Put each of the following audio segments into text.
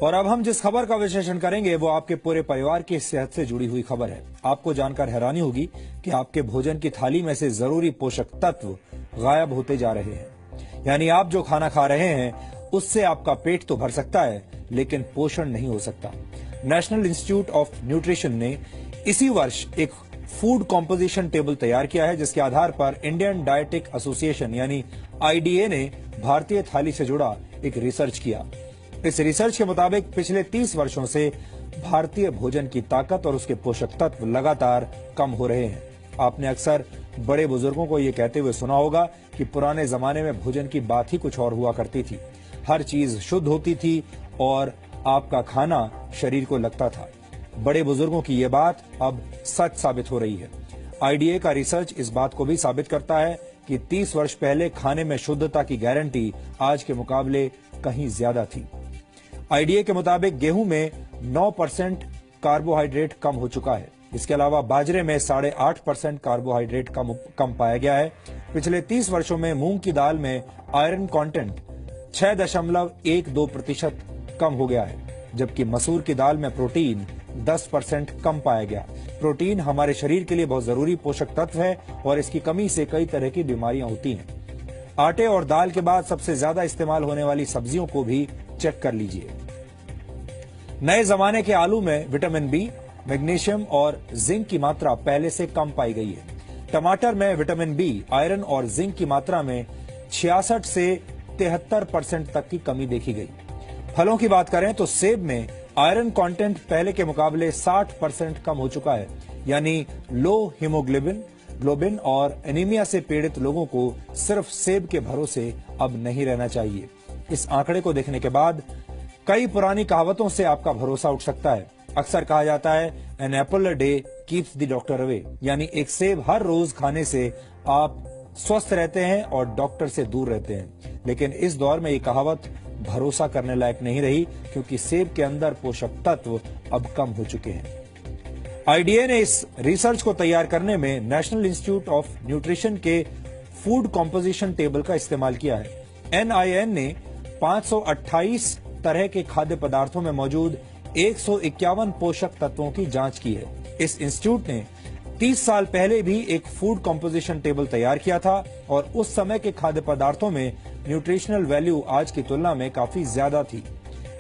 और अब हम जिस खबर का विश्लेषण करेंगे वो आपके पूरे परिवार की सेहत से जुड़ी हुई खबर है। आपको जानकर हैरानी होगी कि आपके भोजन की थाली में से जरूरी पोषक तत्व गायब होते जा रहे हैं। यानी आप जो खाना खा रहे हैं उससे आपका पेट तो भर सकता है लेकिन पोषण नहीं हो सकता। नेशनल इंस्टीट्यूट ऑफ न्यूट्रिशन ने इसी वर्ष एक फूड कॉम्पोजिशन टेबल तैयार किया है, जिसके आधार पर इंडियन डायटिक एसोसिएशन यानी आईडीए ने भारतीय थाली से जुड़ा एक रिसर्च किया। इस रिसर्च के मुताबिक पिछले 30 वर्षों से भारतीय भोजन की ताकत और उसके पोषक तत्व लगातार कम हो रहे हैं। आपने अक्सर बड़े बुजुर्गों को ये कहते हुए सुना होगा कि पुराने जमाने में भोजन की बात ही कुछ और हुआ करती थी। हर चीज शुद्ध होती थी और आपका खाना शरीर को लगता था। बड़े बुजुर्गों की ये बात अब सच साबित हो रही है। आईडीए का रिसर्च इस बात को भी साबित करता है कि 30 वर्ष पहले खाने में शुद्धता की गारंटी आज के मुकाबले कहीं ज्यादा थी। आईडीए के मुताबिक गेहूं में 9% कार्बोहाइड्रेट कम हो चुका है। इसके अलावा बाजरे में 8.5% कार्बोहाइड्रेट कम पाया गया है। पिछले 30 वर्षों में मूंग की दाल में आयरन कंटेंट 6.12% कम हो गया है, जबकि मसूर की दाल में प्रोटीन 10% कम पाया गया। प्रोटीन हमारे शरीर के लिए बहुत जरूरी पोषक तत्व है और इसकी कमी से कई तरह की बीमारियां होती हैं। आटे और दाल के बाद सबसे ज्यादा इस्तेमाल होने वाली सब्जियों को भी चेक कर लीजिए। नए जमाने के आलू में विटामिन बी, मैग्नीशियम और जिंक की मात्रा पहले से कम पाई गई है। टमाटर में विटामिन बी, आयरन और जिंक की मात्रा में 66 से 73% तक की कमी देखी गई। फलों की बात करें तो सेब में आयरन कंटेंट पहले के मुकाबले 60% कम हो चुका है। यानी लो हीमोग्लोबिन और एनीमिया से पीड़ित लोगों को सिर्फ सेब के भरोसे अब नहीं रहना चाहिए। इस आंकड़े को देखने के बाद कई पुरानी कहावतों से आपका भरोसा उठ सकता है। अक्सर कहा जाता है an apple a day keeps the doctor away, यानी एक सेब हर रोज खाने से आप स्वस्थ रहते हैं और डॉक्टर से दूर रहते हैं। लेकिन इस दौर में ये कहावत भरोसा करने लायक नहीं रही, क्योंकि सेब के अंदर पोषक तत्व अब कम हो चुके हैं। आईडीए ने इस रिसर्च को तैयार करने में नेशनल इंस्टीट्यूट ऑफ न्यूट्रिशन के फूड कॉम्पोजिशन टेबल का इस्तेमाल किया है। एनआईएन ने 528 तरह के खाद्य पदार्थों में मौजूद 151 पोषक तत्वों की जांच की है। इस इंस्टीट्यूट ने 30 साल पहले भी एक फूड कॉम्पोजिशन टेबल तैयार किया था और उस समय के खाद्य पदार्थों में न्यूट्रिशनल वैल्यू आज की तुलना में काफी ज्यादा थी।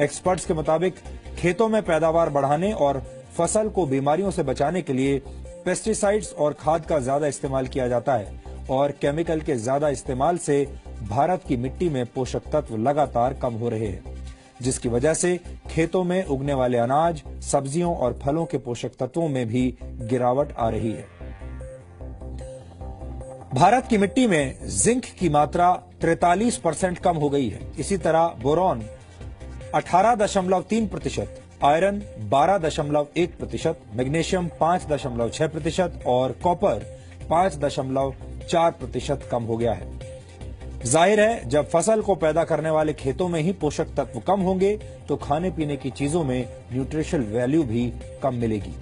एक्सपर्ट्स के मुताबिक खेतों में पैदावार बढ़ाने और फसल को बीमारियों से बचाने के लिए पेस्टिसाइड्स और खाद का ज्यादा इस्तेमाल किया जाता है और केमिकल के ज्यादा इस्तेमाल से भारत की मिट्टी में पोषक तत्व लगातार कम हो रहे हैं, जिसकी वजह से खेतों में उगने वाले अनाज, सब्जियों और फलों के पोषक तत्वों में भी गिरावट आ रही है। भारत की मिट्टी में जिंक की मात्रा 43% कम हो गई है। इसी तरह बोरॉन 18.3%, आयरन 12.1%, मैग्नीशियम 5.6% और कॉपर 5.4% कम हो गया है। जाहिर है, जब फसल को पैदा करने वाले खेतों में ही पोषक तत्व कम होंगे तो खाने पीने की चीजों में न्यूट्रिशनल वैल्यू भी कम मिलेगी।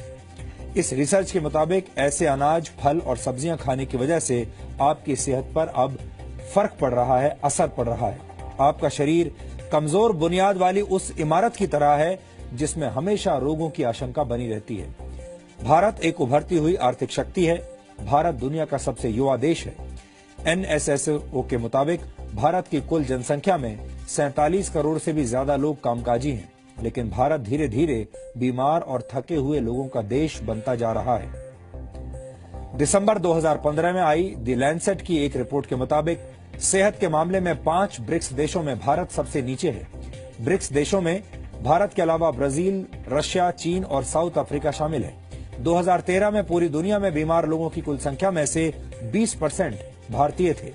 इस रिसर्च के मुताबिक ऐसे अनाज, फल और सब्जियां खाने की वजह से आपकी सेहत पर अब फर्क पड़ रहा है, असर पड़ रहा है। आपका शरीर कमजोर बुनियाद वाली उस इमारत की तरह है जिसमें हमेशा रोगों की आशंका बनी रहती है। भारत एक उभरती हुई आर्थिक शक्ति है। भारत दुनिया का सबसे युवा देश है। एनएसएसओ के मुताबिक भारत की कुल जनसंख्या में 47 करोड़ से भी ज्यादा लोग कामकाजी हैं, लेकिन भारत धीरे धीरे बीमार और थके हुए लोगों का देश बनता जा रहा है। दिसंबर 2015 में आई द लैंसेट की एक रिपोर्ट के मुताबिक सेहत के मामले में 5 ब्रिक्स देशों में भारत सबसे नीचे है। ब्रिक्स देशों में भारत के अलावा ब्राजील, रशिया, चीन और साउथ अफ्रीका शामिल है। 2013 में पूरी दुनिया में बीमार लोगों की कुल संख्या में से 20% भारतीय थे।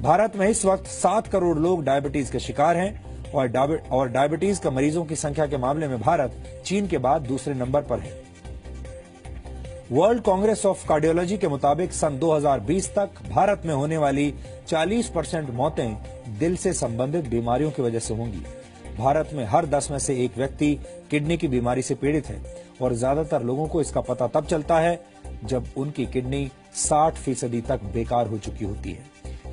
भारत में इस वक्त 7 करोड़ लोग डायबिटीज के शिकार हैं और डायबिटीज के मरीजों की संख्या के मामले में भारत चीन के बाद दूसरे नंबर पर है। वर्ल्ड कांग्रेस ऑफ कार्डियोलॉजी के मुताबिक सन 2020 तक भारत में होने वाली 40% मौतें दिल से संबंधित बीमारियों की वजह से होंगी। भारत में हर 10 में से एक व्यक्ति किडनी की बीमारी से पीड़ित है और ज्यादातर लोगों को इसका पता तब चलता है जब उनकी किडनी 60% तक बेकार हो चुकी होती है।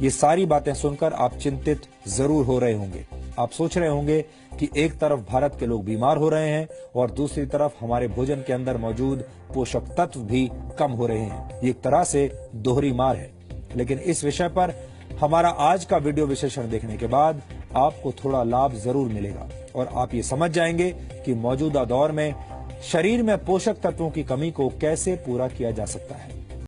ये सारी बातें सुनकर आप चिंतित जरूर हो रहे होंगे। आप सोच रहे होंगे कि एक तरफ भारत के लोग बीमार हो रहे हैं और दूसरी तरफ हमारे भोजन के अंदर मौजूद पोषक तत्व भी कम हो रहे हैं। ये एक तरह से दोहरी मार है। लेकिन इस विषय पर हमारा आज का वीडियो विश्लेषण देखने के बाद आपको थोड़ा लाभ जरूर मिलेगा और आप ये समझ जाएंगे कि मौजूदा दौर में शरीर में पोषक तत्वों की कमी को कैसे पूरा किया जा सकता है।